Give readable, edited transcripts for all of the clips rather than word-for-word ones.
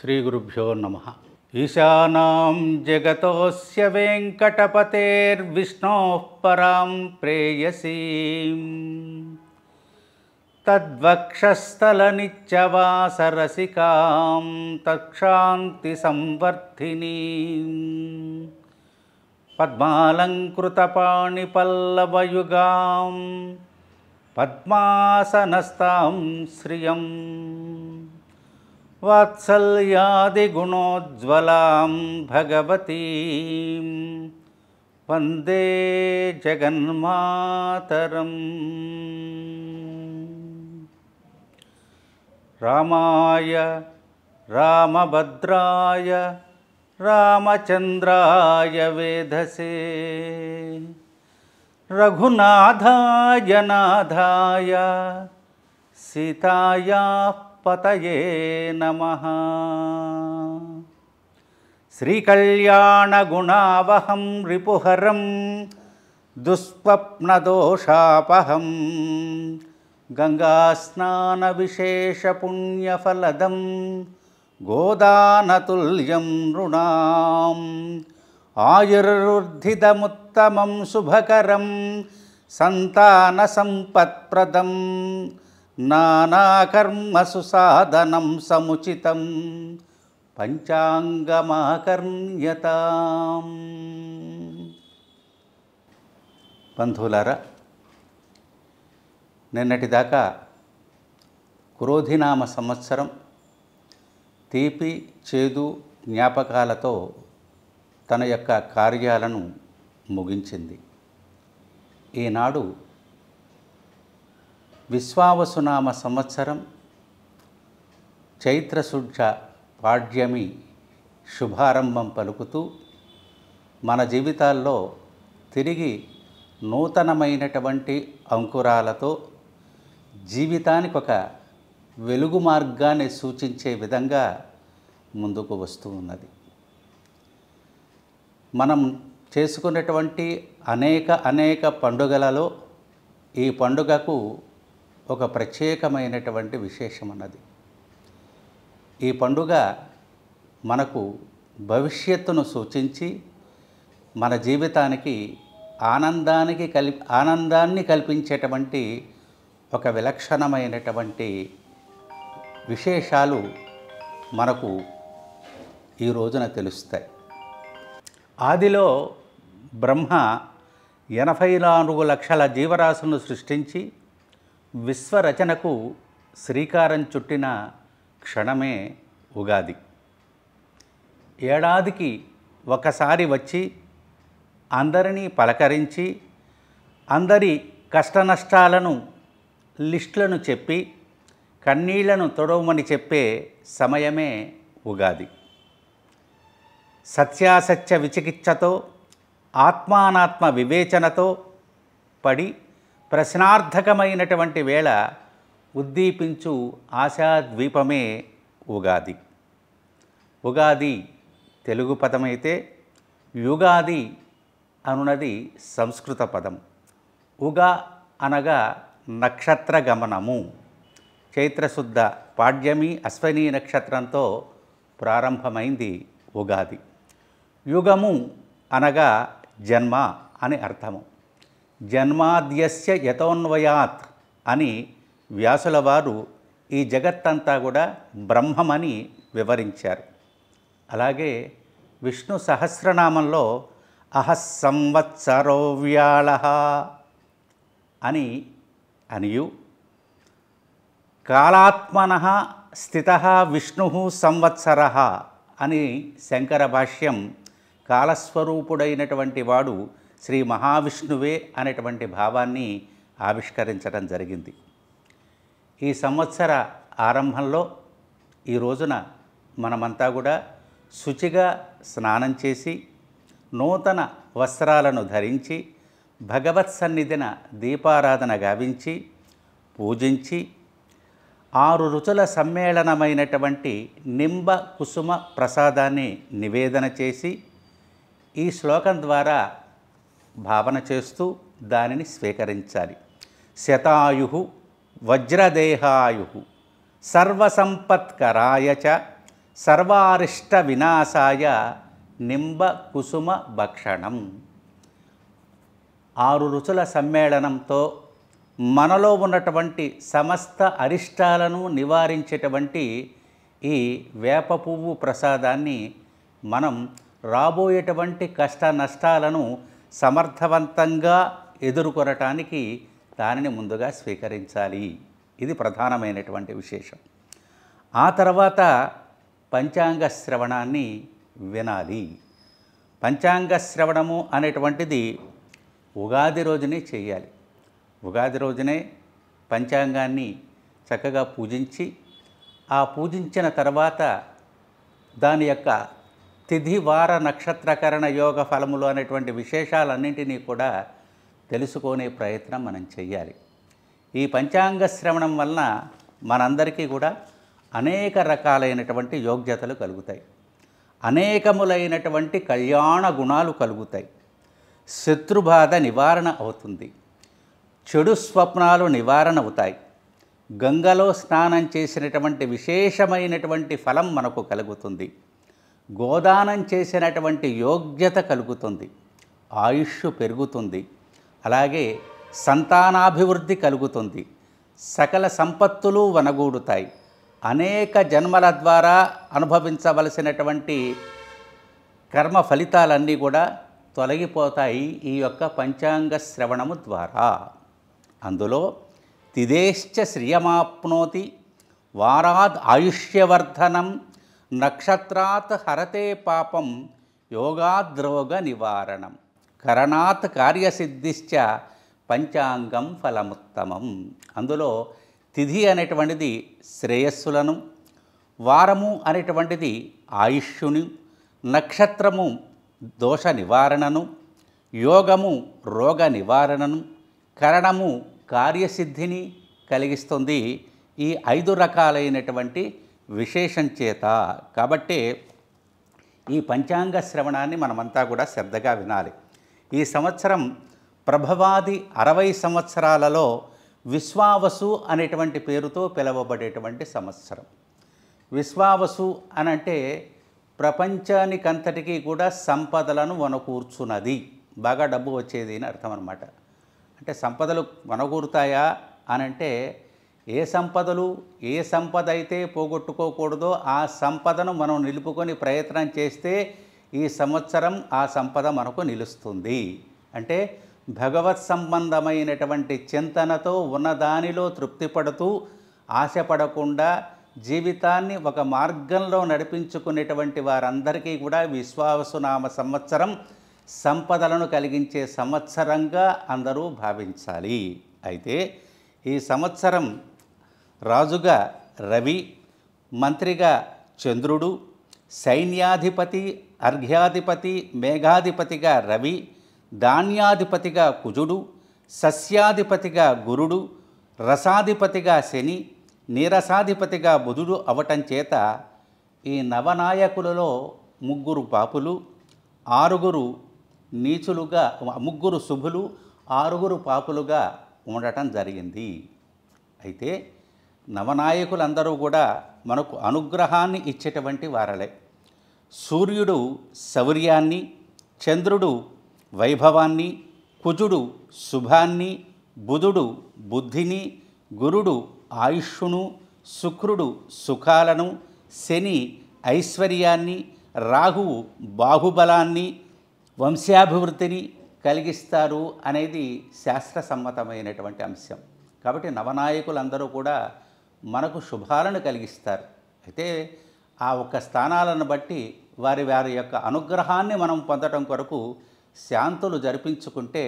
శ్రీగురుభ్యో నమః. ఈశానాం జగతోస్య వెంకటపతేర్విష్ణోః పరాం ప్రేయసీం తద్వక్షస్థలనిత్యవాసరసికాం తక్షాంతి సంవర్ధినీం పద్మాలంకృతపాణిపల్లవయుగాం పద్మాసనస్తాం శ్రియం వాత్సల్యాదిగుణోజ్వలాం భగవతీం వందే జగన్మాతరం. రామాయ రామభద్రాయ రామచంద్రాయ వేధసే రఘునాథాయ నాథాయ సీతాయా పతయే నమః. శ్రీకళ్యాణగుణావహం రిపుహరం దుస్వప్నదోషాపహం గంగాస్నానవిశేషపుణ్యఫలదం గోదానతుల్యం నృణాం ఆయుర్వర్ధితముత్తమం శుభకరం సంతానసంపత్ప్రదం నానాకర్మసు సాధనం సముచితం పంచాంగమాకర్ణ్యతాం. బంధువులారా, నిన్నటిదాకా క్రోధినామ సంవత్సరం తీపి చేదు జ్ఞాపకాలతో తన యొక్క కార్యాలను ముగించింది. ఈనాడు విశ్వావసునామ సంవత్సరం చైత్రశుద్ధ పాడ్యమి శుభారంభం పలుకుతూ మన జీవితాల్లో తిరిగి నూతనమైనటువంటి అంకురాలతో జీవితానికి ఒక వెలుగు మార్గాన్ని సూచించే విధంగా ముందుకు వస్తూ ఉన్నది. మనం చేసుకున్నటువంటి అనేక పండుగలలో ఈ పండుగకు ఒక ప్రత్యేకమైనటువంటి విశేషం అన్నది. ఈ పండుగ మనకు భవిష్యత్తును సూచించి మన జీవితానికి ఆనందాన్ని కల్పించేటువంటి ఒక విలక్షణమైనటువంటి విశేషాలు మనకు ఈ రోజున తెలుస్తాయి. ఆదిలో బ్రహ్మ 84 లక్షల జీవరాశులను సృష్టించి విశ్వరచనకు శ్రీకారం చుట్టిన క్షణమే ఉగాది. ఏడాదికి ఒకసారి వచ్చి అందరినీ పలకరించి అందరి కష్టనష్టాలను లిస్టులను చెప్పి కన్నీళ్లను తొడవమని చెప్పే సమయమే ఉగాది. సత్యాసత్య విచికిత్సతో ఆత్మానాత్మ వివేచనతో పడి ప్రశ్నార్థకమైనటువంటి వేళ ఉద్దీపించు ఆశాద్వీపమే ఉగాది. ఉగాది తెలుగు పదమైతే యుగాది అనున్నది సంస్కృత పదం. ఉగా అనగా నక్షత్ర గమనము. చైత్రశుద్ధ పాడ్యమి అశ్వనీ నక్షత్రంతో ప్రారంభమైంది ఉగాది. యుగము అనగా జన్మ అని అర్థము. జన్మాద్యస్య యతోన్వయాత్ అని వ్యాసుల వారు ఈ జగత్తంతా కూడా బ్రహ్మమని వివరించారు. అలాగే విష్ణు సహస్రనామంలో అహస్సంవత్సరో వ్యాళః అనియు కాలాత్మనః స్థితః విష్ణు సంవత్సరః అని శంకర భాష్యం కాలస్వరూపుడైనటువంటి వాడు శ్రీ మహావిష్ణువే అనేటువంటి భావాన్ని ఆవిష్కరించడం జరిగింది. ఈ సంవత్సర ఆరంభంలో ఈ రోజున మనమంతా కూడా శుచిగా స్నానం చేసి నూతన వస్త్రాలను ధరించి భగవత్ సన్నిధిన దీపారాధన గావించి పూజించి 6 రుచుల సమ్మేళనమైనటువంటి నింబ కుసుమ ప్రసాదాన్ని నివేదన చేసి ఈ శ్లోకం ద్వారా భావన చేస్తూ దానిని స్వీకరించాలి. శతాయు వజ్రదేహాయు సర్వసంపత్కరాయ చ సర్వారిష్ట వినాశాయ నింబ కుసుమ భక్షణం. 6 రుచుల సమ్మేళనంతో మనలో ఉన్నటువంటి సమస్త అరిష్టాలను నివారించేటువంటి ఈ వేప పువ్వు ప్రసాదాన్ని మనం రాబోయేటువంటి కష్ట నష్టాలను సమర్థవంతంగా ఎదుర్కొనటానికి దానిని ముందుగా స్వీకరించాలి. ఇది ప్రధానమైనటువంటి విశేషం. ఆ తర్వాత పంచాంగ శ్రవణాన్ని వినాలి. పంచాంగ శ్రవణము అనేటువంటిది ఉగాది రోజునే చేయాలి. ఉగాది రోజునే పంచాంగాన్ని చక్కగా పూజించి, ఆ పూజించిన తర్వాత దాని యొక్క తిథి వార నక్షత్రకరణ యోగ ఫలములు అనేటువంటి విశేషాలన్నింటినీ కూడా తెలుసుకునే ప్రయత్నం మనం చేయాలి. ఈ పంచాంగ శ్రవణం వలన మనందరికీ కూడా అనేక రకాలైనటువంటి యోగ్యతలు కలుగుతాయి, అనేకములైనటువంటి కళ్యాణ గుణాలు కలుగుతాయి, శత్రుబాధ నివారణ అవుతుంది, చెడు స్వప్నాలు నివారణ అవుతాయి, గంగలో స్నానం చేసినటువంటి విశేషమైనటువంటి ఫలం మనకు కలుగుతుంది, గోదానం చేసినటువంటి యోగ్యత కలుగుతుంది, ఆయుష్ పెరుగుతుంది, అలాగే సంతానాభివృద్ధి కలుగుతుంది, సకల సంపత్తులు వనగూడుతాయి, అనేక జన్మల ద్వారా అనుభవించవలసినటువంటి కర్మ ఫలితాలన్నీ కూడా తొలగిపోతాయి ఈ యొక్క పంచాంగ శ్రవణము ద్వారా. అందులో తిదేశ్చ శ్రియమాప్నోతి వారాద్ ఆయుష్యవర్ధనం నక్షత్రాత్ హరతే పాపం యోగాద్రోగ నివారణం కరణాత్ కార్యసిద్ధిశ్చ పంచాంగం ఫలముత్తమం. అందులో తిథి అనేటువంటిది శ్రేయస్సులను, వారము అనేటువంటిది ఆయుష్యుని, నక్షత్రము దోష నివారణను, యోగము రోగ నివారణను, కరణము కార్యసిద్ధిని కలిగిస్తుంది. ఈ 5 రకాలైనటువంటి విశేషం చేత కాబట్టి ఈ పంచాంగ శ్రవణాన్ని మనమంతా కూడా శ్రద్ధగా వినాలి. ఈ సంవత్సరం ప్రభవాది 60 సంవత్సరాలలో విశ్వావసు అనేటువంటి పేరుతో పిలువబడేటువంటి సంవత్సరం. విశ్వావసు అనంటే ప్రపంచానికంతటికీ కూడా సంపదలను వనకూర్చున్నది, బాగా డబ్బు వచ్చేది అని అర్థం అన్నమాట. అంటే సంపదలు వనగూరుతాయా అనంటే ఏ సంపద అయితే పోగొట్టుకోకూడదో ఆ సంపదను మనం నిలుపుకొని ప్రయత్నం చేస్తే ఈ సంవత్సరం ఆ సంపద మనకు నిలుస్తుంది. అంటే భగవత్ సంబంధమైనటువంటి చింతనతో ఉన్నదానిలో తృప్తి పడుతూ ఆశపడకుండా జీవితాన్ని ఒక మార్గంలో నడిపించుకునేటువంటి వారందరికీ కూడా విశ్వావసునామ సంవత్సరం సంపదలను కలిగించే సంవత్సరంగా అందరూ భావించాలి. అయితే ఈ సంవత్సరం రాజుగా రవి, మంత్రిగా చంద్రుడు, సైన్యాధిపతి, అర్ఘ్యాధిపతి, మేఘాధిపతిగా రవి, ధాన్యాధిపతిగా కుజుడు, సస్యాధిపతిగా గురుడు, రసాధిపతిగా శని, నీరసాధిపతిగా బుధుడు అవటం చేత ఈ నవనాయకులలో 3 పాపులు, 6 నీచులుగా, 3 శుభులు, 6 పాపులుగా ఉండటం జరిగింది. అయితే నవనాయకులందరూ కూడా మనకు అనుగ్రహాన్ని ఇచ్చేటువంటి వారలే. సూర్యుడు శౌర్యాన్ని, చంద్రుడు వైభవాన్ని, కుజుడు శుభాన్ని, బుధుడు బుద్ధిని, గురుడు ఆయుష్ను, శుక్రుడు సుఖాలను, శని ఐశ్వర్యాన్ని, రాహువు బాహుబలాన్ని, వంశాభివృద్ధిని కలిగిస్తారు అనేది శాస్త్రసమ్మతమైనటువంటి అంశం. కాబట్టి నవనాయకులందరూ కూడా మనకు శుభాలను కలిగిస్తారు. అయితే ఆ ఒక్క స్థానాలను బట్టి వారి యొక్క అనుగ్రహాన్ని మనం పొందడం కొరకు శాంతులు జరిపించుకుంటే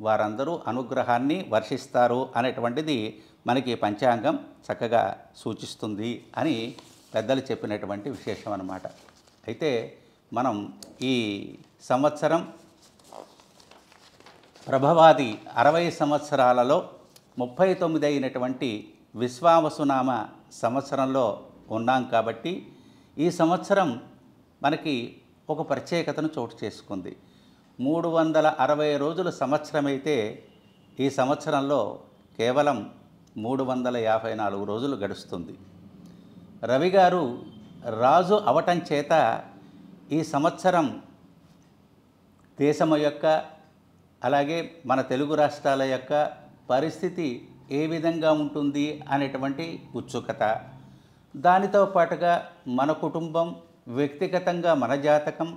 వారందరూ అనుగ్రహాన్ని వర్షిస్తారు అనేటువంటిది మనకి పంచాంగం చక్కగా సూచిస్తుంది అని పెద్దలు చెప్పినటువంటి విశేషం అన్నమాట. అయితే మనం ఈ సంవత్సరం ప్రభవాది 60 సంవత్సరాలలో 39 అయినటువంటి విశ్వావసునామ సంవత్సరంలో ఉన్నాం. కాబట్టి ఈ సంవత్సరం మనకి ఒక ప్రత్యేకతను చోటు చేసుకుంది. 360 రోజుల సంవత్సరం అయితే ఈ సంవత్సరంలో కేవలం 354 రోజులు గడుస్తుంది. రవి గారు రాజు అవటం చేత ఈ సంవత్సరం దేశం యొక్క అలాగే మన తెలుగు రాష్ట్రాల యొక్క పరిస్థితి ఏ విధంగా ఉంటుంది అనేటువంటి ఉత్సుకత, దానితో పాటుగా మన కుటుంబం వ్యక్తిగతంగా మన జాతకం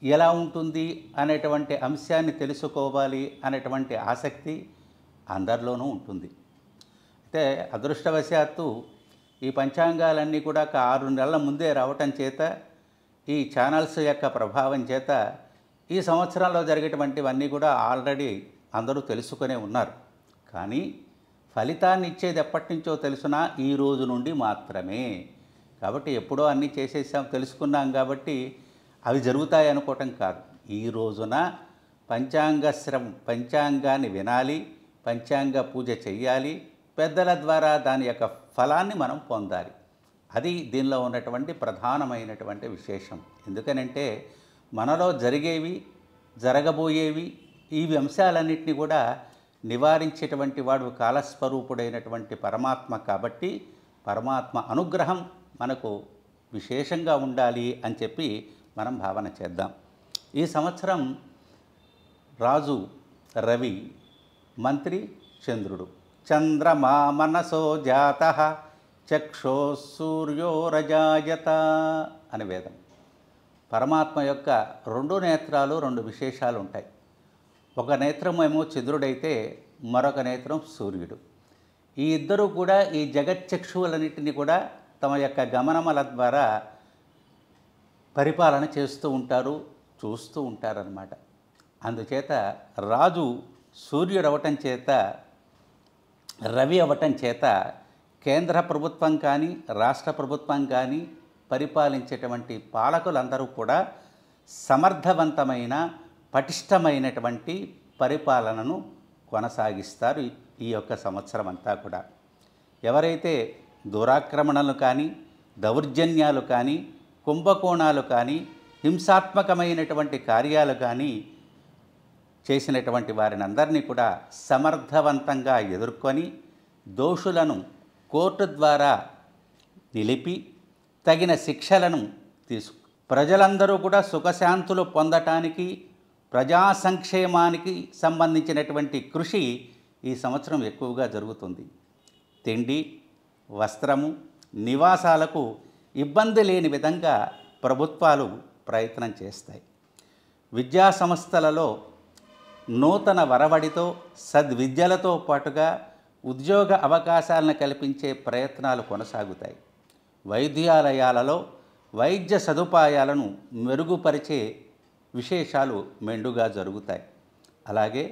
ఎలా ఉంటుంది అనేటువంటి అంశాన్ని తెలుసుకోవాలి అనేటువంటి ఆసక్తి అందరిలోనూ ఉంటుంది. అయితే అదృష్టవశాత్తు ఈ పంచాంగాలన్నీ కూడా ఒక 6 నెలల ముందే రావటం చేత, ఈ ఛానల్స్ యొక్క ప్రభావం చేత ఈ సంవత్సరంలో జరిగేటువంటివన్నీ కూడా ఆల్రెడీ అందరూ తెలుసుకునే ఉన్నారు. కానీ ఫలితాన్ని ఇచ్చేది ఎప్పటి నుంచో తెలుసునా, ఈ రోజు నుండి మాత్రమే. కాబట్టి ఎప్పుడో అన్నీ చేసేసాం తెలుసుకున్నాం కాబట్టి అవి జరుగుతాయి అనుకోవటం కాదు. ఈ రోజున పంచాంగాన్ని వినాలి, పంచాంగ పూజ చెయ్యాలి, పెద్దల ద్వారా దాని యొక్క ఫలాన్ని మనం పొందాలి. అది దీనిలో ఉన్నటువంటి ప్రధానమైనటువంటి విశేషం. ఎందుకనంటే మనలో జరిగేవి, జరగబోయేవి ఈ అంశాలన్నింటినీ కూడా నివారించేటువంటి వాడు కాలస్వరూపుడైనటువంటి పరమాత్మ. కాబట్టి పరమాత్మ అనుగ్రహం మనకు విశేషంగా ఉండాలి అని చెప్పి మనం భావన చేద్దాం. ఈ సంవత్సరం రాజు రవి, మంత్రి చంద్రుడు. చంద్రమా మనసో జాతః చక్షో సూర్యో రజాయత అని వేదం. పరమాత్మ యొక్క 2 నేత్రాలు 2 విశేషాలు ఉంటాయి. ఒక నేత్రం ఏమో చంద్రుడైతే మరొక నేత్రం సూర్యుడు. ఈ ఇద్దరు కూడా ఈ జగచ్చక్షువులన్నింటినీ కూడా తమ యొక్క గమనముల ద్వారా పరిపాలన చేస్తూ ఉంటారు, చూస్తూ ఉంటారన్నమాట. అందుచేత రాజు సూర్యుడు అవటం చేత, రవి అవటం చేత కేంద్ర ప్రభుత్వం కానీ రాష్ట్ర ప్రభుత్వం కానీ పరిపాలించేటువంటి పాలకులందరూ కూడా సమర్థవంతమైన పటిష్టమైనటువంటి పరిపాలనను కొనసాగిస్తారు ఈ యొక్క సంవత్సరం అంతా కూడా. ఎవరైతే దురాక్రమణలు కానీ, దౌర్జన్యాలు కానీ, కుంభకోణాలు కానీ, హింసాత్మకమైనటువంటి కార్యాలు కానీ చేసినటువంటి వారిని అందరినీ కూడా సమర్థవంతంగా ఎదుర్కొని దోషులను కోర్టు ద్వారా నిలిపి తగిన శిక్షలను ప్రజలందరూ కూడా సుఖశాంతులు పొందటానికి, ప్రజా సంక్షేమానికి సంబంధించినటువంటి కృషి ఈ సంవత్సరం ఎక్కువగా జరుగుతుంది. తిండి, వస్త్రము, నివాసాలకు ఇబ్బంది లేని విధంగా ప్రభుత్వాలు ప్రయత్నం చేస్తాయి. విద్యా సంస్థలలో నూతన వరవడితో సద్విద్యలతో పాటుగా ఉద్యోగ అవకాశాలను కల్పించే ప్రయత్నాలు కొనసాగుతాయి. వైద్యాలయాలలో వైద్య సదుపాయాలను మెరుగుపరిచే విశేషాలు మెండుగా జరుగుతాయి. అలాగే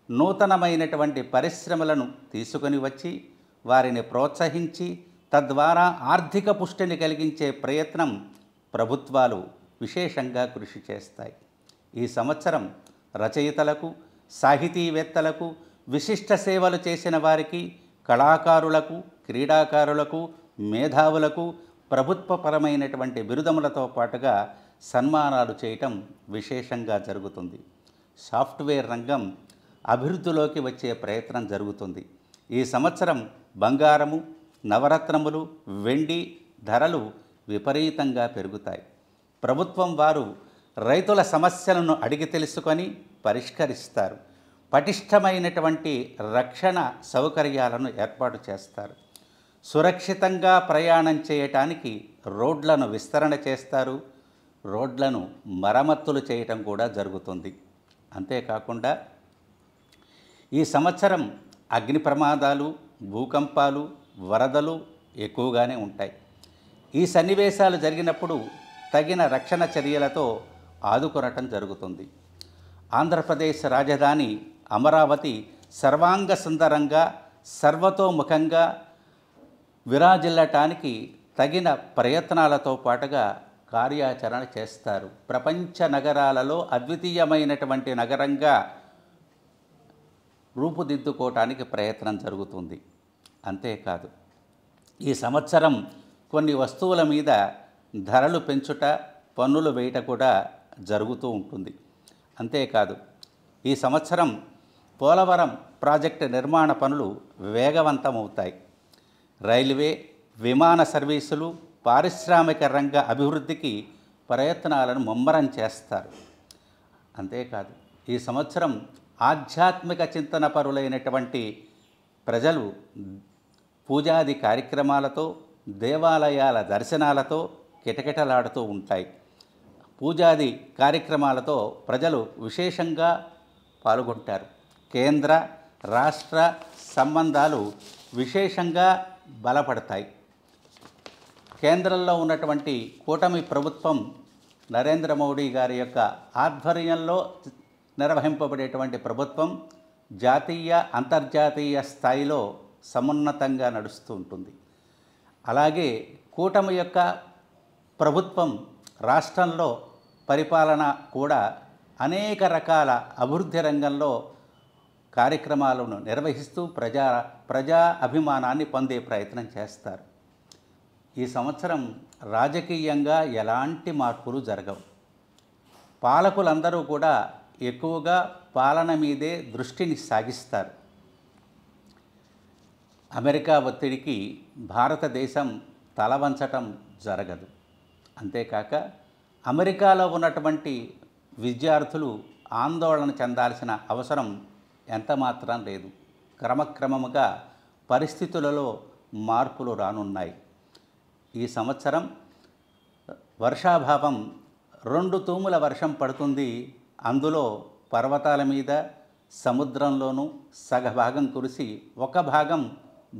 నూతనమైనటువంటి పరిశ్రమలను తీసుకొని వచ్చి వారిని ప్రోత్సహించి తద్వారా ఆర్థిక పుష్టిని కలిగించే ప్రయత్నం ప్రభుత్వాలు విశేషంగా కృషి చేస్తాయి. ఈ సంవత్సరం రచయితలకు, సాహితీవేత్తలకు, విశిష్ట సేవలు చేసిన వారికి, కళాకారులకు, క్రీడాకారులకు, మేధావులకు ప్రభుత్వపరమైనటువంటి బిరుదములతో పాటుగా సన్మానాలు చేయటం విశేషంగా జరుగుతుంది. సాఫ్ట్వేర్ రంగం అభివృద్ధిలోకి వచ్చే ప్రయత్నం జరుగుతుంది. ఈ సంవత్సరం బంగారము, నవరత్నములు, వెండి ధరలు విపరీతంగా పెరుగుతాయి. ప్రభుత్వం వారు రైతుల సమస్యలను అడిగి తెలుసుకొని పరిష్కరిస్తారు. పటిష్టమైనటువంటి రక్షణ సౌకర్యాలను ఏర్పాటు చేస్తారు. సురక్షితంగా ప్రయాణం చేయటానికి రోడ్లను విస్తరణ చేస్తారు. రోడ్లను మరమ్మతులు చేయటం కూడా జరుగుతుంది. అంతేకాకుండా ఈ సంవత్సరం అగ్ని ప్రమాదాలు, భూకంపాలు, వరదలు ఎక్కువగానే ఉంటాయి. ఈ సన్నివేశాలు జరిగినప్పుడు తగిన రక్షణ చర్యలతో ఆదుకొనటం జరుగుతుంది. ఆంధ్రప్రదేశ్ రాజధాని అమరావతి సర్వాంగ సుందరంగా, సర్వతోముఖంగా విరాజిల్లటానికి తగిన ప్రయత్నాలతో పాటుగా కార్యాచరణ చేస్తారు. ప్రపంచ నగరాలలో అద్వితీయమైనటువంటి నగరంగా రూపుదిద్దుకోవటానికి ప్రయత్నం జరుగుతుంది. అంతేకాదు ఈ సంవత్సరం కొన్ని వస్తువుల మీద ధరలు పెంచుట, పన్నులు వేయట కూడా జరుగుతూ ఉంటుంది. అంతేకాదు ఈ సంవత్సరం పోలవరం ప్రాజెక్టు నిర్మాణ పనులు వేగవంతమవుతాయి. రైల్వే, విమాన సర్వీసులు, పారిశ్రామిక రంగ అభివృద్ధికి ప్రయత్నాలను ముమ్మరం చేస్తారు. అంతేకాదు, ఈ సంవత్సరం ఆధ్యాత్మిక చింతన పరులైనటువంటి ప్రజలు పూజాది కార్యక్రమాలతో, దేవాలయాల దర్శనాలతో కిటకిటలాడుతూ ఉంటాయి. పూజాది కార్యక్రమాలతో ప్రజలు విశేషంగా పాల్గొంటారు. కేంద్ర రాష్ట్ర సంబంధాలు విశేషంగా బలపడతాయి. కేంద్రంలో ఉన్నటువంటి కూటమి ప్రభుత్వం నరేంద్ర మోడీ గారి యొక్క ఆధ్వర్యంలో నిర్వహింపబడేటువంటి ప్రభుత్వం జాతీయ అంతర్జాతీయ స్థాయిలో సమున్నతంగా నడుస్తూ ఉంటుంది. అలాగే కూటమి యొక్క ప్రభుత్వం రాష్ట్రంలో పరిపాలన కూడా అనేక రకాల అభివృద్ధి రంగంలో కార్యక్రమాలను నిర్వహిస్తూ ప్రజా అభిమానాన్ని పొందే ప్రయత్నం చేస్తారు. ఈ సంవత్సరం రాజకీయంగా ఎలాంటి మార్పులు జరగవు. పాలకులందరూ కూడా ఎక్కువగా పాలన మీదే దృష్టిని సాగిస్తారు. అమెరికా ఒత్తిడికి భారతదేశం తలవంచటం జరగదు. అంతేకాక అమెరికాలో ఉన్నటువంటి విద్యార్థులు ఆందోళన చెందాల్సిన అవసరం ఎంతమాత్రం లేదు. క్రమక్రమముగా పరిస్థితులలో మార్పులు రానున్నాయి. ఈ సంవత్సరం వర్షాభావం 2 తూముల వర్షం పడుతుంది. అందులో పర్వతాల మీద, సముద్రంలోనూ సగభాగం కురిసి ఒక భాగం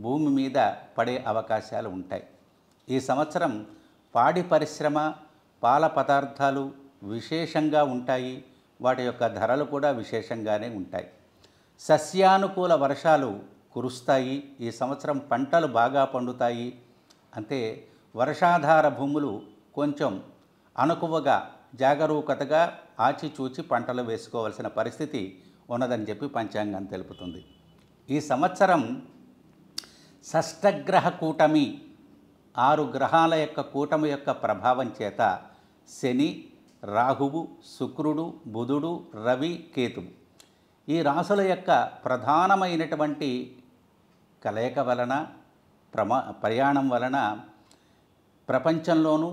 భూమి మీద పడే అవకాశాలు ఉంటాయి. ఈ సంవత్సరం పాడి పరిశ్రమ, పాల పదార్థాలు విశేషంగా ఉంటాయి. వాటి యొక్క ధరలు కూడా విశేషంగానే ఉంటాయి. సస్యానుకూల వర్షాలు కురుస్తాయి. ఈ సంవత్సరం పంటలు బాగా పండుతాయి. అంటే వర్షాధార భూములు కొంచెం అనుకువగా జాగరూకతగా ఆచిచూచి పంటలు వేసుకోవాల్సిన పరిస్థితి ఉన్నదని చెప్పి పంచాంగం తెలుపుతుంది. ఈ సంవత్సరం షష్టగ్రహ కూటమి, 6 గ్రహాల యొక్క కూటమి యొక్క ప్రభావం చేత శని, రాహువు, శుక్రుడు, బుధుడు, రవి, కేతువు ఈ రాసుల యొక్క ప్రధానమైనటువంటి కలయిక వలన, ప్రయాణం వలన ప్రపంచంలోనూ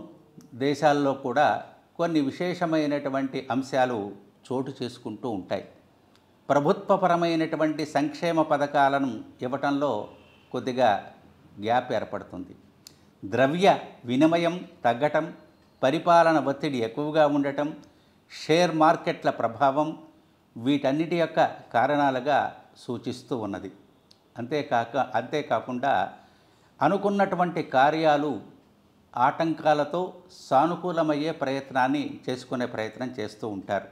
దేశాల్లో కూడా కొన్ని విశేషమైనటువంటి అంశాలు చోటు చేసుకుంటూ ఉంటాయి. ప్రభుత్వపరమైనటువంటి సంక్షేమ పథకాలను ఇవ్వటంలో కొద్దిగా గ్యాప్ ఏర్పడుతుంది. ద్రవ్య వినిమయం తగ్గటం, పరిపాలన ఒత్తిడి ఎక్కువగా ఉండటం, షేర్ మార్కెట్ల ప్రభావం వీటన్నిటి యొక్క కారణాలుగా సూచిస్తూ ఉన్నది. అంతేకాకుండా అనుకున్నటువంటి కార్యాలు ఆటంకాలతో సానుకూలమయ్యే ప్రయత్నాన్ని చేసుకునే ప్రయత్నం చేస్తూ ఉంటారు.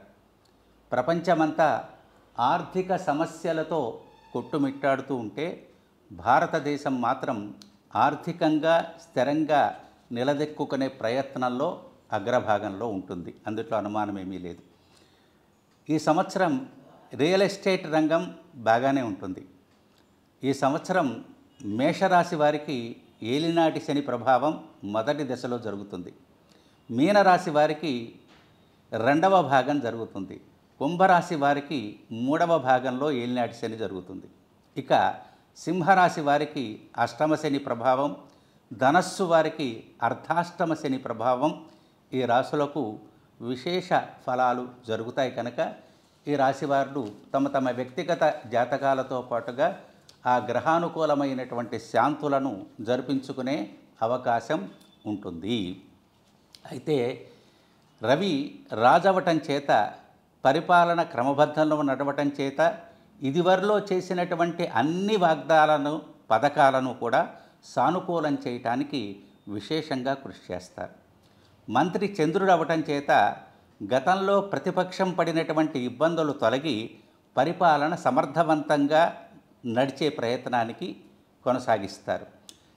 ప్రపంచమంతా ఆర్థిక సమస్యలతో కొట్టుమిట్టాడుతూ ఉంటే భారతదేశం మాత్రం ఆర్థికంగా స్థిరంగా నిలదొక్కునే ప్రయత్నంలో అగ్రభాగంలో ఉంటుంది. అందులో అనుమానమేమీ లేదు. ఈ సంవత్సరం రియల్ ఎస్టేట్ రంగం బాగానే ఉంటుంది. ఈ సంవత్సరం మేషరాశి వారికి ఏలినాటి శని ప్రభావం మొదటి దశలో జరుగుతుంది. మీనరాశి వారికి 2వ భాగం జరుగుతుంది. కుంభరాశి వారికి 3వ భాగంలో ఏలినాటి శని జరుగుతుంది. ఇక సింహరాశి వారికి అష్టమ శని ప్రభావం, ధనస్సు వారికి అర్ధాష్టమ శని ప్రభావం. ఈ రాశులకు విశేష ఫలాలు జరుగుతాయి కనుక ఈ రాశివారు తమ వ్యక్తిగత జాతకాలతో పాటుగా ఆ గ్రహానుకూలమైనటువంటి శాంతులను జరిపించుకునే అవకాశం ఉంటుంది. అయితే రవి రాజవటం చేత, పరిపాలన క్రమబద్ధంలో నడవటం చేత ఇదివరలో చేసినటువంటి అన్ని వాగ్దానాలను, పథకాలను కూడా సానుకూలం చేయటానికి విశేషంగా కృషి చేస్తారు. మంత్రి చంద్రుడు అవటం చేత గతంలో ప్రతిపక్షం పడినటువంటి ఇబ్బందులు తొలగి పరిపాలన సమర్థవంతంగా నడిచే ప్రయత్నానికి కొనసాగిస్తారు.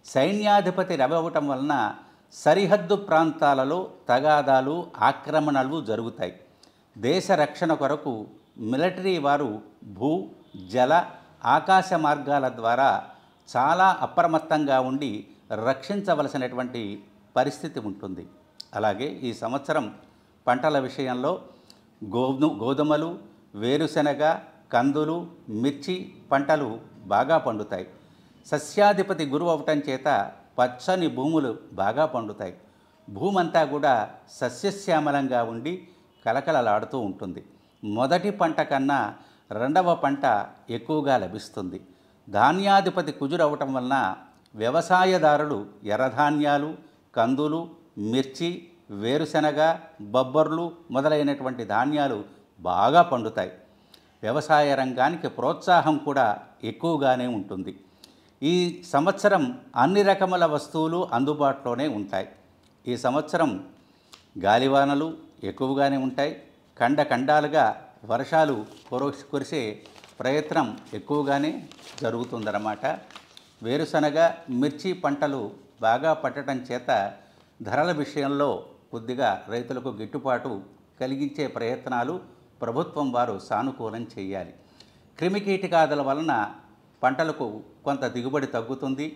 సైన్యాధిపతి రవి అవ్వటం వలన సరిహద్దు ప్రాంతాలలో తగాదాలు, ఆక్రమణలు జరుగుతాయి. దేశ రక్షణ కొరకు మిలిటరీ వారు భూ, జల, ఆకాశ మార్గాల ద్వారా చాలా అప్రమత్తంగా ఉండి రక్షించవలసినటువంటి పరిస్థితి ఉంటుంది. అలాగే ఈ సంవత్సరం పంటల విషయంలో గోధుమలు, వేరుశెనగ, కందులు, మిర్చి పంటలు బాగా పండుతాయి. సస్యాధిపతి గురువు అవటం చేత పచ్చని భూములు బాగా పండుతాయి. భూమి అంతా కూడా సస్యశ్యామలంగా ఉండి కలకలలాడుతూ ఉంటుంది. మొదటి పంట కన్నా రెండవ పంట ఎక్కువగా లభిస్తుంది. ధాన్యాధిపతి కుజురవటం వలన వ్యవసాయదారులు ఎర్రధాన్యాలు, కందులు, మిర్చి, వేరుశనగ, బొబ్బర్లు మొదలైనటువంటి ధాన్యాలు బాగా పండుతాయి. వ్యవసాయ రంగానికి ప్రోత్సాహం కూడా ఎక్కువగానే ఉంటుంది. ఈ సంవత్సరం అన్ని రకముల వస్తువులు అందుబాటులోనే ఉంటాయి. ఈ సంవత్సరం గాలివానలు ఎక్కువగానే ఉంటాయి. ఖండాలుగా వర్షాలు కురిసే ప్రయత్నం ఎక్కువగానే జరుగుతుందన్నమాట. వేరుశనగ, మిర్చి పంటలు బాగా పట్టడం చేత ధరల విషయంలో కొద్దిగా రైతులకు గిట్టుబాటు కలిగించే ప్రయత్నాలు ప్రభుత్వం వారు సానుకూలం చేయాలి. క్రిమికీటకాదుల వలన పంటలకు కొంత దిగుబడి తగ్గుతుంది.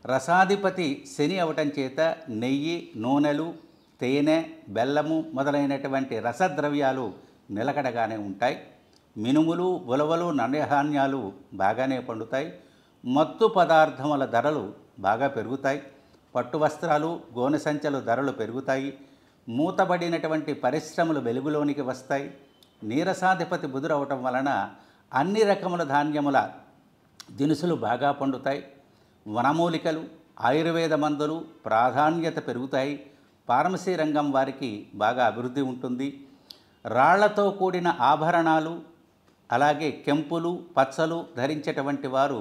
రసాధిపతి శని అవటం చేత నెయ్యి, నూనెలు, తేనె, బెల్లము మొదలైనటువంటి రసద్రవ్యాలు నిలకడగానే ఉంటాయి. మినుములు, ఉలవలు, నన్యధాన్యాలు బాగానే పండుతాయి. మత్తు పదార్థముల ధరలు బాగా పెరుగుతాయి. పట్టు వస్త్రాలు, గోనె సంచుల ధరలు పెరుగుతాయి. మూతబడినటువంటి పరిశ్రమలు వెలుగులోనికి వస్తాయి. నీరసాధిపతి బుధురవటం వలన అన్ని రకముల ధాన్యముల దినుసులు బాగా పండుతాయి. వనమూలికలు, ఆయుర్వేద మందులు ప్రాధాన్యత పెరుగుతాయి. ఫార్మసీ రంగం వారికి బాగా అభివృద్ధి ఉంటుంది. రాళ్లతో కూడిన ఆభరణాలు, అలాగే కెంపులు, పచ్చలు ధరించేటువంటి వారు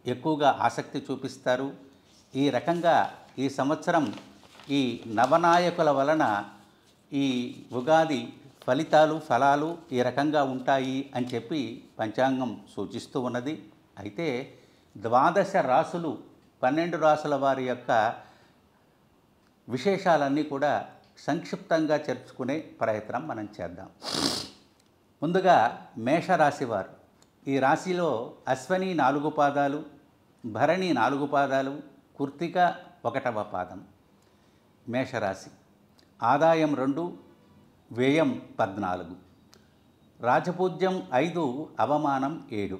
ఎక్కువగా ఆసక్తి చూపిస్తారు. ఈ రకంగా ఈ సంవత్సరం ఈ నవనాయకుల వలన ఈ ఉగాది ఫలాలు ఈ రకంగా ఉంటాయి అని చెప్పి పంచాంగం సూచిస్తూ ఉన్నది. అయితే 12 రాసులు 12 రాసుల వారి యొక్క విశేషాలన్నీ కూడా సంక్షిప్తంగా చర్చుకునే ప్రయత్నం మనం చేద్దాం. ముందుగా మేషరాశి వారు. ఈ రాశిలో అశ్వని 4 పాదాలు, భరణి 4 పాదాలు, కృత్తిక 1వ పాదం. మేషరాశి. ఆదాయం 2, వ్యయం 14, రాజపూజ్యం 5, అవమానం 7.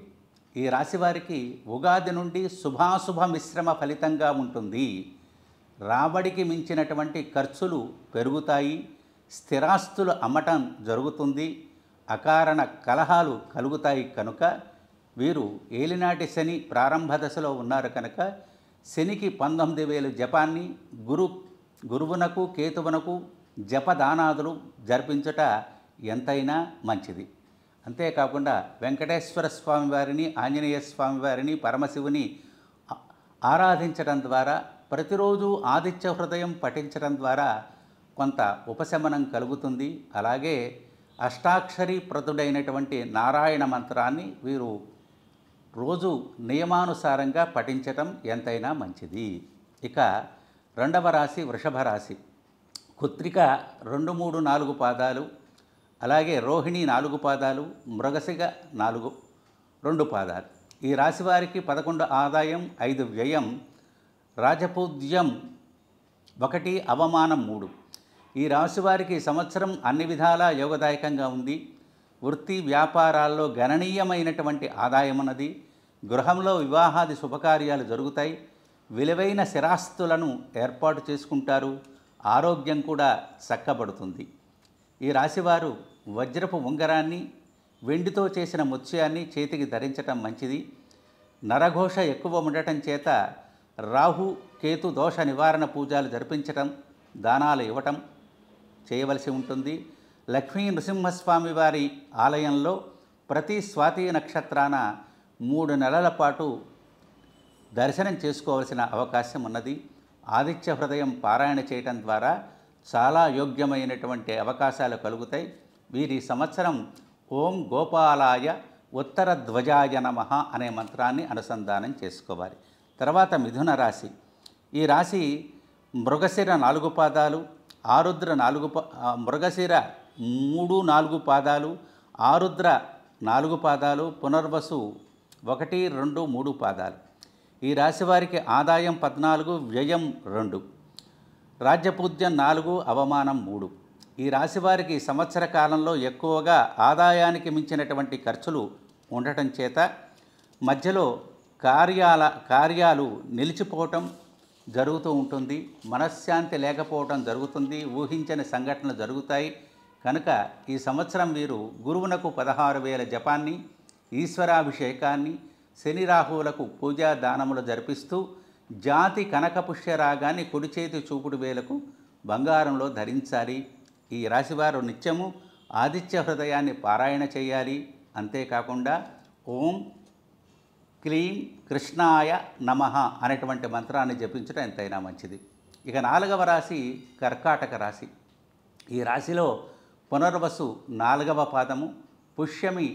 ఈ రాశి వారికి ఉగాది నుండి శుభాశుభ మిశ్రమ ఫలితంగా ఉంటుంది. రాబడికి మించినటువంటి ఖర్చులు పెరుగుతాయి. స్థిరాస్తులు అమ్మటం జరుగుతుంది. అకారణ కలహాలు కలుగుతాయి. కనుక వీరు ఏలినాటి శని ప్రారంభ దశలో ఉన్నారు కనుక శనికి 19,000 జపాన్ని, గురువునకు కేతువునకు జపదానాదులు జరిపించుట ఎంతైనా మంచిది. అంతేకాకుండా వెంకటేశ్వర స్వామి వారిని, ఆంజనేయ స్వామి వారిని, పరమశివుని ఆరాధించడం ద్వారా, ప్రతిరోజు ఆదిత్య హృదయం పఠించడం ద్వారా కొంత ఉపశమనం కలుగుతుంది. అలాగే అష్టాక్షరి ప్రతుడైనటువంటి నారాయణ మంత్రాన్ని వీరు రోజు నియమానుసారంగా పఠించటం ఎంతైనా మంచిది. ఇక 2వ రాశి వృషభ రాశి. కృత్తిక 2, 3, 4 పాదాలు, అలాగే రోహిణి 4 పాదాలు, మృగశిర 2 పాదాలు. ఈ రాశి వారికి 11 ఆదాయం, 5 వ్యయం, రాజపూజ్యం 1, అవమానం 3. ఈ రాశి వారికి సంవత్సరం అన్ని విధాలా యోగదాయకంగా ఉంది. వృత్తి వ్యాపారాల్లో గణనీయమైనటువంటి ఆదాయం ఉన్నది. గృహంలో వివాహాది శుభకార్యాలు జరుగుతాయి. విలువైన స్థిరాస్తులను ఏర్పాటు చేసుకుంటారు. ఆరోగ్యం కూడా చక్కబడుతుంది. ఈ రాశివారు వజ్రపు ఉంగరాన్ని, వెండితో చేసిన ముత్యాన్ని చేతికి ధరించటం మంచిది. నరఘోష ఎక్కువ ఉండటం చేత రాహు కేతు దోష నివారణ పూజలు జరిపించటం, దానాలు ఇవ్వటం చేయవలసి ఉంటుంది. లక్ష్మీ నృసింహస్వామి వారి ఆలయంలో ప్రతి స్వాతి నక్షత్రాన 3 నెలల పాటు దర్శనం చేసుకోవాల్సిన అవకాశం ఉన్నది. ఆదిత్య హృదయం పారాయణ చేయటం ద్వారా చాలా యోగ్యమైనటువంటి అవకాశాలు కలుగుతాయి. వీరి సంవత్సరం ఓం గోపాలాయ ఉత్తర ధ్వజాయ నమః అనే మంత్రాన్ని అనుసంధానం చేసుకోవాలి. తర్వాత మిథున రాశి. ఈ రాశి మృగశిర 4 పాదాలు, ఆరుద్ర మృగశిర 3, 4 పాదాలు, ఆరుద్ర 4 పాదాలు, పునర్వసు 1, 2, 3 పాదాలు. ఈ రాశి వారికి ఆదాయం 14, వ్యయం 2, రాజ్యపూజ్యం 4, అవమానం 3. ఈ రాశి వారికి సంవత్సర కాలంలో ఎక్కువగా ఆదాయానికి మించినటువంటి ఖర్చులు ఉండటం చేత మధ్యలో కార్యాలు నిలిచిపోవటం, జరుగుతూ ఉంటుంది. మనశ్శాంతి లేకపోవడం జరుగుతుంది. ఊహించని సంఘటనలు జరుగుతాయి. కనుక ఈ సంవత్సరం వీరు గురువునకు 16,000 జపాన్ని, ఈశ్వరాభిషేకాన్ని, శని రాహువులకు పూజా దానములు జరిపిస్తూ జాతి కనకపుష్యరాగాన్ని కుడి చేతి చూపుడు వేలకు బంగారంలో ధరించాలి. ఈ రాశివారు నిత్యము ఆదిత్య హృదయాన్ని పారాయణ చేయాలి. అంతేకాకుండా ఓం క్లీం కృష్ణాయ నమః అనేటువంటి మంత్రాన్ని జపించడం ఎంతైనా మంచిది. ఇక 4వ రాశి కర్కాటక రాశి. ఈ రాశిలో పునర్వసు 4వ పాదము, పుష్యమి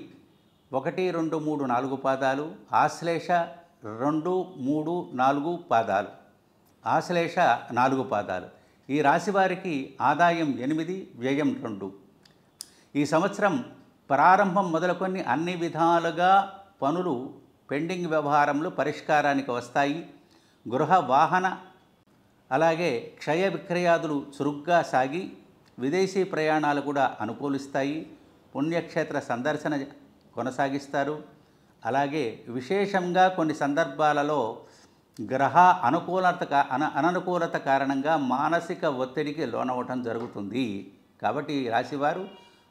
1, 2, 3, 4 పాదాలు, ఆశ్లేష 2, 3, 4 పాదాలు, ఆశ్లేష 4 పాదాలు. ఈ రాశి వారికి ఆదాయం 8, వ్యయం 2. ఈ సంవత్సరం ప్రారంభం మొదలుకొని అన్ని విధాలుగా పనులు పెండింగ్ వ్యవహారములు పరిష్కారానికి వస్తాయి. గృహ వాహన అలాగే క్షయ విక్రయాదులు చురుగ్గా సాగి విదేశీ ప్రయాణాలు కూడా అనుకూలిస్తాయి. పుణ్యక్షేత్ర సందర్శన కొనసాగిస్తారు. అలాగే విశేషంగా కొన్ని సందర్భాలలో గ్రహ అననుకూలత కారణంగా మానసిక ఒత్తిడికి లోనవటం జరుగుతుంది. కాబట్టి ఈ రాశివారు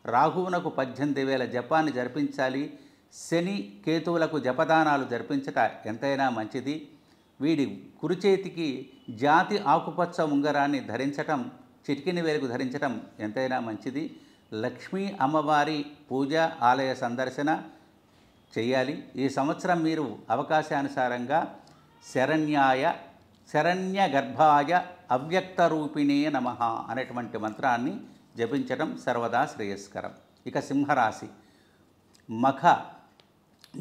రాహువునకు 18,000 జపాన్ని జరిపించాలి. శని కేతువులకు జపదానాలు జరిపించట ఎంతైనా మంచిది. వీడి కుడి చేతికి జాతి ఆకుపచ్చ ఉంగరాన్ని ధరించటం, చిటికిన వేలుకు ధరించటం ఎంతైనా మంచిది. లక్ష్మీ అమ్మవారి పూజ, ఆలయ సందర్శన చేయాలి. ఈ సంవత్సరం మీరు అవకాశానుసారంగా శరణ్య గర్భాయ అవ్యక్త రూపిణే నమః అనేటువంటి మంత్రాన్ని జపించడం సర్వదా శ్రేయస్కరం. ఇక సింహరాశి. మఖ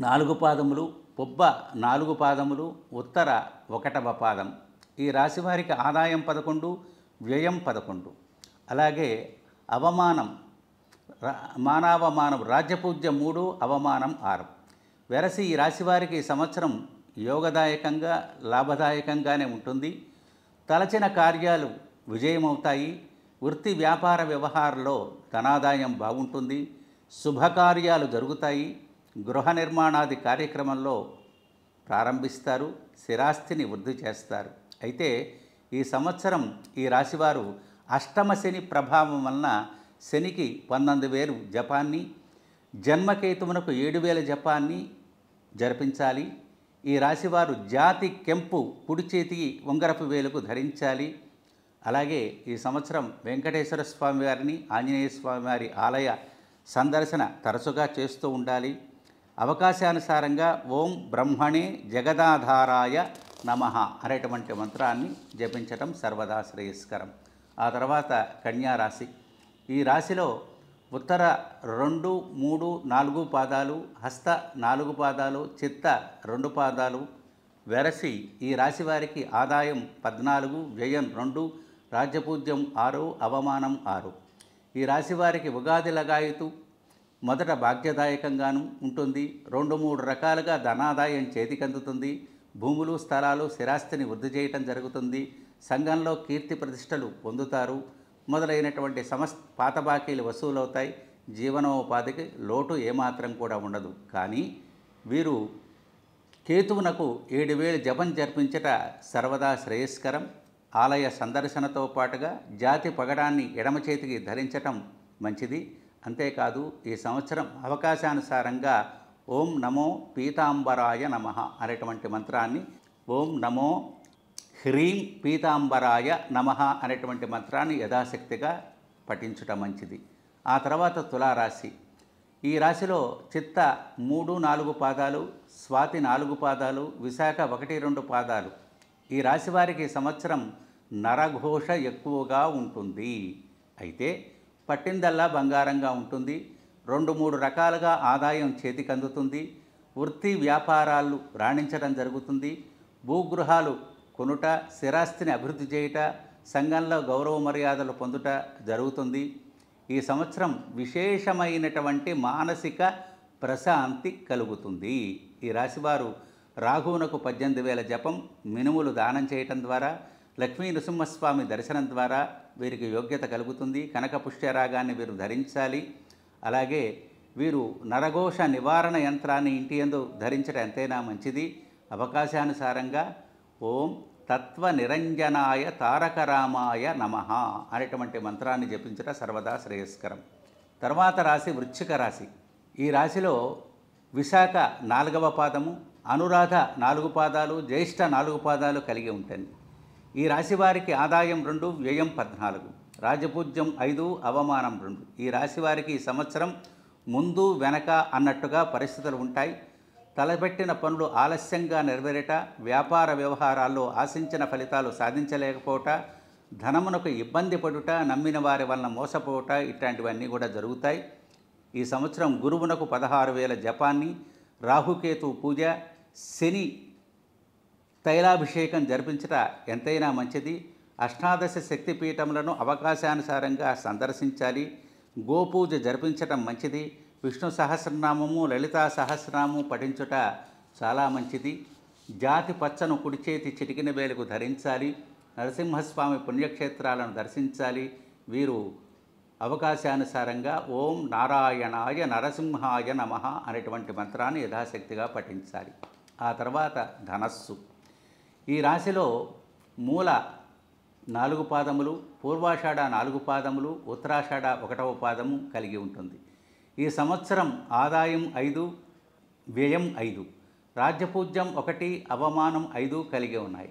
4 పాదములు, పుబ్బ 4 పాదములు, ఉత్తర 1వ పాదం. ఈ రాశి వారికి ఆదాయం 11, వ్యయం 11. అలాగే అవమానం, మానవమానం, రాజ్యపూజ్యం 3, అవమానం 6. వెరసి ఈ రాశి వారికి ఈ సంవత్సరం యోగదాయకంగా లాభదాయకంగానే ఉంటుంది. తలచిన కార్యాలు విజయమవుతాయి. వృత్తి వ్యాపార వ్యవహారంలో ధనాదాయం బాగుంటుంది. శుభకార్యాలు జరుగుతాయి. గృహ నిర్మాణాది కార్యక్రమంలో ప్రారంభిస్తారు. స్థిరాస్తిని వృద్ధి చేస్తారు. అయితే ఈ సంవత్సరం ఈ రాశివారు అష్టమ శని ప్రభావం వలన శనికి 19,000 జపాన్ని, జన్మకేతువునకు 7,000 జపాన్ని జరిపించాలి. ఈ రాశివారు జాతి కెంపు కుడి చేతికి ఉంగరపు వేలుకు ధరించాలి. అలాగే ఈ సంవత్సరం వెంకటేశ్వర స్వామి వారిని, ఆంజనేయ స్వామి వారి ఆలయ సందర్శన తరచుగా చేస్తూ ఉండాలి. అవకాశానుసారంగా ఓం బ్రహ్మణే జగదాధారాయ నమః అనేటువంటి మంత్రాన్ని జపించటం సర్వదా శ్రేయస్కరం. ఆ తర్వాత కన్యారాశి. ఈ రాశిలో ఉత్తర 2, 3, 4 పాదాలు, హస్త 4 పాదాలు, చిత్త 2 పాదాలు. వెరసి ఈ రాశి వారికి ఆదాయం 14, వ్యయం 2, రాజ్యపూజ్యం 6, అవమానం 6. ఈ రాశి వారికి ఉగాది లగాయతు మొదట భాగ్యదాయకంగాను ఉంటుంది. 2-3 రకాలుగా ధనాదాయం చేతికందుతుంది. భూములు, స్థలాలు, స్థిరాస్తిని వృద్ధి చేయటం జరుగుతుంది. సంఘంలో కీర్తి ప్రతిష్టలు పొందుతారు. మొదలైనటువంటి పాత బాకీలు వసూలవుతాయి. జీవనోపాధికి లోటు ఏమాత్రం కూడా ఉండదు. కానీ వీరు కేతువునకు 7,000 జపం జరిపించట సర్వదా శ్రేయస్కరం. ఆలయ సందర్శనతో పాటుగా జాతి పగడాన్ని ఎడమ చేతికి ధరించటం మంచిది. అంతేకాదు ఈ సంవత్సరం అవకాశానుసారంగా ఓం నమో పీతాంబరాయ నమః అనేటువంటి మంత్రాన్ని, ఓం నమో హ్రీం పీతాంబరాయ నమః అనేటువంటి మంత్రాన్ని యథాశక్తిగా పఠించటం మంచిది. ఆ తర్వాత తులారాశి. ఈ రాశిలో చిత్త 3, 4 పాదాలు, స్వాతి 4 పాదాలు, విశాఖ 1, 2 పాదాలు. ఈ రాశి వారికి సంవత్సరం నరఘోష ఎక్కువగా ఉంటుంది. అయితే పట్టిందల్లా బంగారంగా ఉంటుంది. 2-3 రకాలుగా ఆదాయం చేతికందుతుంది. వృత్తి వ్యాపారాలు రాణించడం జరుగుతుంది. భూగృహాలు కొనుట, స్థిరాస్తిని అభివృద్ధి చేయుట, సంఘంలో గౌరవ మర్యాదలు పొందుట జరుగుతుంది. ఈ సంవత్సరం విశేషమైనటువంటి మానసిక ప్రశాంతి కలుగుతుంది. ఈ రాశివారు రాహువునకు 18,000 జపం, మినుములు దానం చేయటం ద్వారా, లక్ష్మీ నృసింహస్వామి దర్శనం ద్వారా వీరికి యోగ్యత కలుగుతుంది. కనక పుష్యరాగాన్ని వీరు ధరించాలి. అలాగే వీరు నరఘోష నివారణ యంత్రాన్ని ఇంటి యందు ధరించడం ఎంతైనా మంచిది. అవకాశానుసారంగా ఓం తత్వ నిరంజనాయ తారకరామాయ నమః అనేటువంటి మంత్రాన్ని జపించట సర్వదా శ్రేయస్కరం. తర్వాత రాశి వృశ్చిక రాశి. ఈ రాశిలో విశాఖ 4వ పాదము, అనురాధ 4 పాదాలు, జ్యేష్ఠ 4 పాదాలు కలిగి ఉంటుంది. ఈ రాశి వారికి ఆదాయం 2, వ్యయం 14, రాజపూజ్యం 5, అవమానం 2. ఈ రాశి వారికి ఈ సంవత్సరం ముందు వెనక అన్నట్టుగా పరిస్థితులు ఉంటాయి. తలపెట్టిన పనులు ఆలస్యంగా నెరవేరట, వ్యాపార వ్యవహారాల్లో ఆశించిన ఫలితాలు సాధించలేకపోవట, ధనమునకు ఇబ్బంది పడుట, నమ్మిన వారి వలన మోసపోవట, ఇట్లాంటివన్నీ కూడా జరుగుతాయి. ఈ సంవత్సరం గురువునకు 16,000 జపాన్ని, రాహుకేతు పూజ, శని తైలాభిషేకం జరిపించట ఎంతైనా మంచిది. అష్టాదశ శక్తిపీఠములను అవకాశానుసారంగా సందర్శించాలి. గోపూజ జరిపించటం మంచిది. విష్ణు సహస్రనామము, లలితా సహస్రనామము పఠించుట చాలా మంచిది. జాతి పచ్చను కుడి చేతి చిటికిన వేలుకు ధరించాలి. నరసింహస్వామి పుణ్యక్షేత్రాలను దర్శించాలి. వీరు అవకాశానుసారంగా ఓం నారాయణాయ నరసింహాయ నమః అనేటువంటి మంత్రాన్ని యథాశక్తిగా పఠించాలి. ఆ తర్వాత ధనస్సు. ఈ రాశిలో మూల 4 పాదములు, పూర్వాషాఢ 4 పాదములు, ఉత్తరాషాఢ 1వ పాదము కలిగి ఉంటుంది. ఈ సంవత్సరం ఆదాయం 5, వ్యయం 5, రాజ్యపూజ్యం 1, అవమానం 5 కలిగి ఉన్నాయి.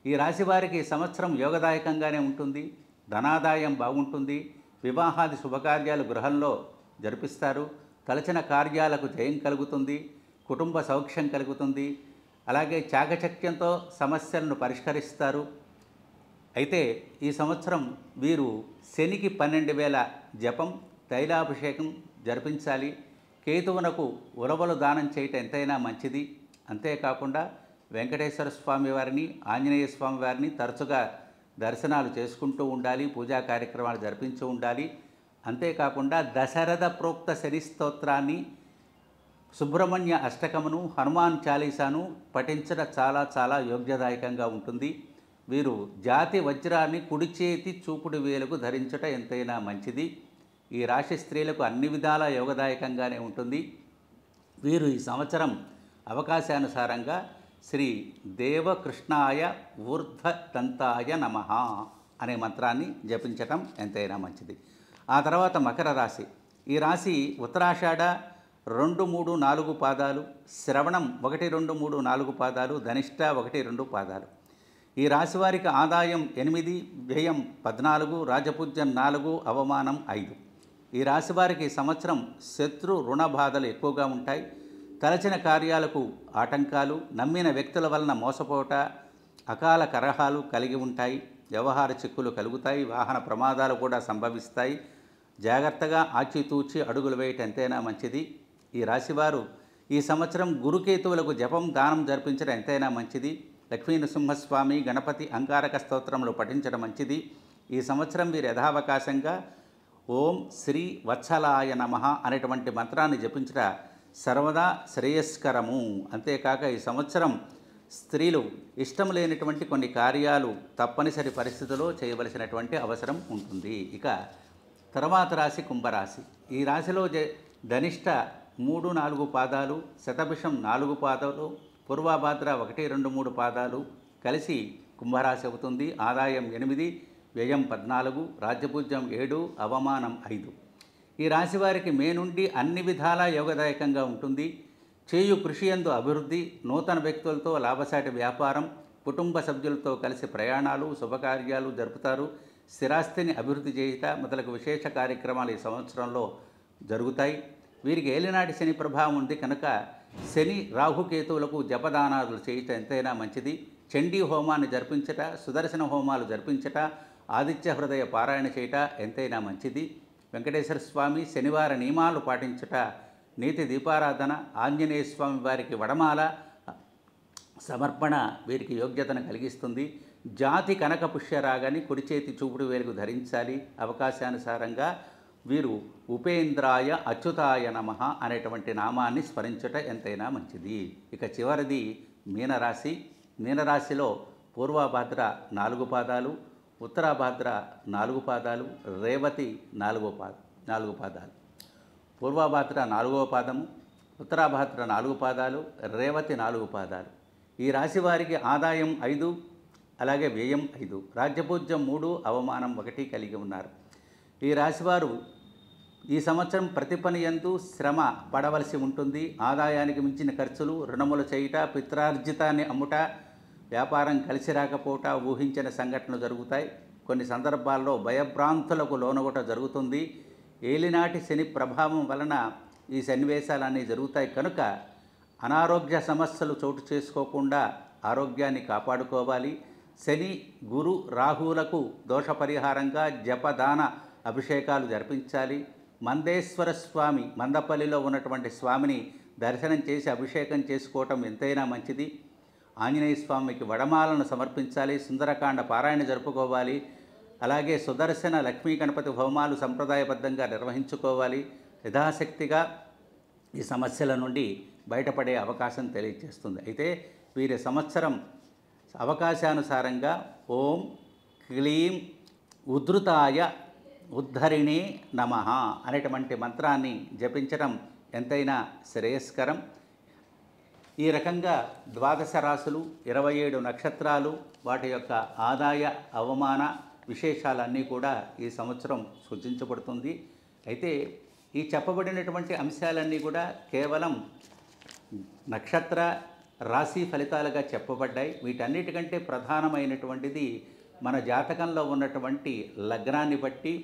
ఈ రాశి వారికి ఈ సంవత్సరం యోగదాయకంగానే ఉంటుంది. ధనాదాయం బాగుంటుంది. వివాహాది శుభకార్యాలు గృహంలో జరిపిస్తారు. తలచిన కార్యాలకు జయం కలుగుతుంది. కుటుంబ సౌఖ్యం కలుగుతుంది. అలాగే చాకచక్యంతో సమస్యలను పరిష్కరిస్తారు. అయితే ఈ సంవత్సరం వీరు శనికి 12,000 జపం, తైలాభిషేకం జరిపించాలి. కేతువునకు ఉలవలు దానం చేయటం ఎంతైనా మంచిది. అంతేకాకుండా వెంకటేశ్వర స్వామి వారిని, ఆంజనేయ స్వామి వారిని తరచుగా దర్శనాలు చేసుకుంటూ ఉండాలి. పూజా కార్యక్రమాలు జరిపించి ఉండాలి. అంతేకాకుండా దశరథ ప్రోక్త శని స్తోత్రాన్ని, సుబ్రహ్మణ్య అష్టకమును, హనుమాన్ చాలీసాను పఠించడం చాలా చాలా యోగ్యదాయకంగా ఉంటుంది. వీరు జాతి వజ్రాన్ని కుడి చేతి చూపుడు వేలుకు ధరించట ఎంతైనా మంచిది. ఈ రాశి స్త్రీలకు అన్ని విధాల యోగదాయకంగానే ఉంటుంది. వీరు ఈ సంవత్సరం అవకాశానుసారంగా శ్రీ దేవకృష్ణాయ ఊర్ధ్వదంతాయ నమః అనే మంత్రాన్ని జపించటం ఎంతైనా మంచిది. ఆ తర్వాత మకర రాశి. ఈ రాశి ఉత్తరాషాఢ 2, 3, 4 పాదాలు, శ్రవణం 1, 2, 3, 4 పాదాలు, ధనిష్ట 1, 2 పాదాలు. ఈ రాశి వారికి ఆదాయం 8, వ్యయం 14, రాజపూజ్యం 4, అవమానం 5. ఈ రాశి వారికి ఈ సంవత్సరం శత్రు రుణ బాధలు ఎక్కువగా ఉంటాయి. తలచిన కార్యాలకు ఆటంకాలు, నమ్మిన వ్యక్తుల వలన మోసపోవట, అకాల కలహాలు కలిగి ఉంటాయి. వ్యవహార చిక్కులు కలుగుతాయి. వాహన ప్రమాదాలు కూడా సంభవిస్తాయి. జాగ్రత్తగా ఆచితూచి అడుగులు వేయటం ఎంతైనా మంచిది. ఈ రాశివారు ఈ సంవత్సరం గురుకేతువులకు జపం, దానం జరిపించడం ఎంతైనా మంచిది. లక్ష్మీ నృసింహస్వామి, గణపతి అంగారక స్తోత్రములు పఠించడం మంచిది. ఈ సంవత్సరం వీరు యథావకాశంగా ఓం శ్రీ వత్సలాయ నమః అనేటువంటి మంత్రాన్ని జపించట సర్వదా శ్రేయస్కరము. అంతేకాక ఈ సంవత్సరం స్త్రీలు ఇష్టం లేనటువంటి కొన్ని కార్యాలు తప్పనిసరి పరిస్థితుల్లో చేయవలసినటువంటి అవసరం ఉంటుంది. ఇక తర్వాత రాశి కుంభరాశి. ఈ రాశిలో ధనిష్ట 3, 4 పాదాలు, శతభిషం 4 పాదాలు, పూర్వభాద్ర 1, 2, 3 పాదాలు కలిసి కుంభరాశి అవుతుంది. ఆదాయం 8, వ్యయం 14, రాజ్యపూజ్యం 7, అవమానం 5. ఈ రాశి వారికి మే నుండి అన్ని విధాలా యోగదాయకంగా ఉంటుంది. చేయు కృషి యందు అభివృద్ధి, నూతన వ్యక్తులతో లాభసాటి వ్యాపారం, కుటుంబ సభ్యులతో కలిసి ప్రయాణాలు, శుభకార్యాలు జరుపుతారు. స్థిరాస్తిని అభివృద్ధి చేయుట మొదలగు విశేష కార్యక్రమాలు ఈ సంవత్సరంలో జరుగుతాయి. వీరికి ఏలినాటి శని ప్రభావం ఉంది కనుక శని, రాహుకేతువులకు జపదానాదులు చేయటం ఎంతైనా మంచిది. చండీ హోమాన్ని జరిపించట, సుదర్శన హోమాలు జరిపించట, ఆదిత్య హృదయ పారాయణ చేయట ఎంతైనా మంచిది. వెంకటేశ్వర స్వామి శనివార నియమాలు పాటించట, నీతి దీపారాధన, ఆంజనేయ స్వామి వారికి వడమాల సమర్పణ వీరికి యోగ్యతను కలిగిస్తుంది. జాతి కనక పుష్యరాగాన్ని కుడి చేతి చూపుడు వేలుకు ధరించాలి. అవకాశానుసారంగా వీరు ఉపేంద్రాయ అచ్యుతాయ నమః అనేటువంటి నామాన్ని స్మరించట ఎంతైనా మంచిది. ఇక చివరిది మీనరాశి. మీనరాశిలో పూర్వభాద్ర 4 పాదాలు, ఉత్తరాభాద్ర 4 పాదాలు, రేవతి 4 పాదాలు. పూర్వభాద్ర 4వ పాదము, ఉత్తరాభాద్ర 4 పాదాలు, రేవతి 4 పాదాలు. ఈ రాశి వారికి ఆదాయం 5, అలాగే వ్యయం 5, రాజ్యపూజ్యం 3, అవమానం 1 కలిగి ఉన్నారు. ఈ రాశివారు ఈ సంవత్సరం ప్రతి పని యందు శ్రమ పడవలసి ఉంటుంది. ఆదాయానికి మించిన ఖర్చులు, రుణములు చేయుట, పిత్రార్జితాన్ని అమ్ముట, వ్యాపారం కలిసి రాకపోవట, ఊహించిన సంఘటనలు జరుగుతాయి. కొన్ని సందర్భాల్లో భయభ్రాంతులకు లోనగొట జరుగుతుంది. ఏలినాటి శని ప్రభావం వలన ఈ సన్నివేశాలన్నీ జరుగుతాయి కనుక అనారోగ్య సమస్యలు చోటు చేసుకోకుండా ఆరోగ్యాన్ని కాపాడుకోవాలి. శని, గురు, రాహువులకు దోష పరిహారంగా జపదాన అభిషేకాలు జరిపించాలి. మందేశ్వర స్వామి, మందపల్లిలో ఉన్నటువంటి స్వామిని దర్శనం చేసి అభిషేకం చేసుకోవటం ఎంతైనా మంచిది. ఆంజనేయ స్వామికి వడమాలను సమర్పించాలి. సుందరకాండ పారాయణ జరుపుకోవాలి. అలాగే సుదర్శన, లక్ష్మీ గణపతి హోమాలు సంప్రదాయబద్ధంగా నిర్వహించుకోవాలి. యథాశక్తిగా ఈ సమస్యల నుండి బయటపడే అవకాశం తెలియజేస్తుంది. అయితే వీరి సంవత్సరం అవకాశానుసారంగా ఓం క్లీం ఉద్ధృతాయ ఉద్ధరిణే నమః అనేటువంటి మంత్రాన్ని జపించడం ఎంతైనా శ్రేయస్కరం. ఈ రకంగా 12 రాశులు, 27 నక్షత్రాలు, వాటి యొక్క ఆదాయ అవమాన విశేషాలన్నీ కూడా ఈ సంవత్సరం సూచించబడుతుంది. అయితే ఈ చెప్పబడినటువంటి అంశాలన్నీ కూడా కేవలం నక్షత్ర రాశి ఫలితాలుగా చెప్పబడ్డాయి. వీటన్నిటికంటే ప్రధానమైనటువంటిది మన జాతకంలో ఉన్నటువంటి లగ్నాన్ని బట్టి,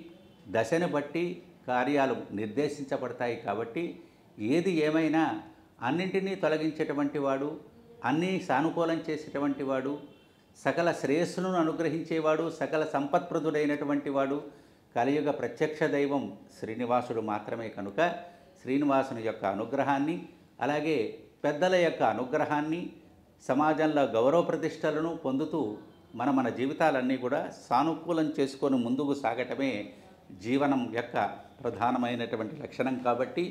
దశని బట్టి కార్యాలు నిర్దేశించబడతాయి. కాబట్టి ఏది ఏమైనా అన్నింటినీ తొలగించేటువంటి వాడు, అన్నీ సానుకూలం చేసేటువంటి వాడు, సకల శ్రేయస్సులను అనుగ్రహించేవాడు, సకల సంపత్ప్రదుడైనటువంటి వాడు కలియుగ ప్రత్యక్ష దైవం శ్రీనివాసుడు మాత్రమే కనుక శ్రీనివాసుని యొక్క అనుగ్రహాన్ని, అలాగే పెద్దల యొక్క అనుగ్రహాన్ని, సమాజంలో గౌరవ ప్రతిష్టలను పొందుతూ మన జీవితాలన్నీ కూడా సానుకూలం చేసుకొని ముందుకు సాగటమే జీవనం యొక్క ప్రధానమైనటువంటి లక్షణం. కాబట్టి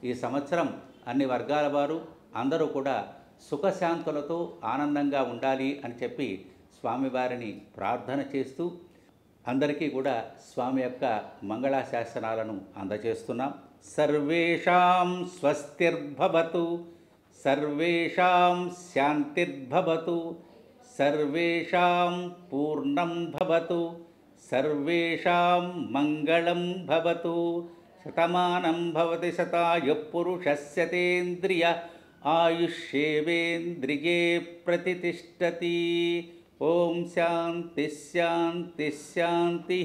ఈ సంవత్సరం అన్ని వర్గాల వారు అందరూ కూడా సుఖశాంతులతో ఆనందంగా ఉండాలి అని చెప్పి స్వామివారిని ప్రార్థన చేస్తూ అందరికీ కూడా స్వామి యొక్క మంగళాశాసనాలను అందజేస్తున్నాం. సర్వేషాం స్వస్తిర్భవతు, సర్వేషాం శాంతిర్భవతు, సర్వేషాం పూర్ణం భవతు, సర్వేషాం మంగళం భవతు. శతమానం భవతి శతాయుః పురుషస్య ఆయుష్యేవేంద్రియే ప్రతిష్టతి. ఓం శాంతి శాంతి శాంతి.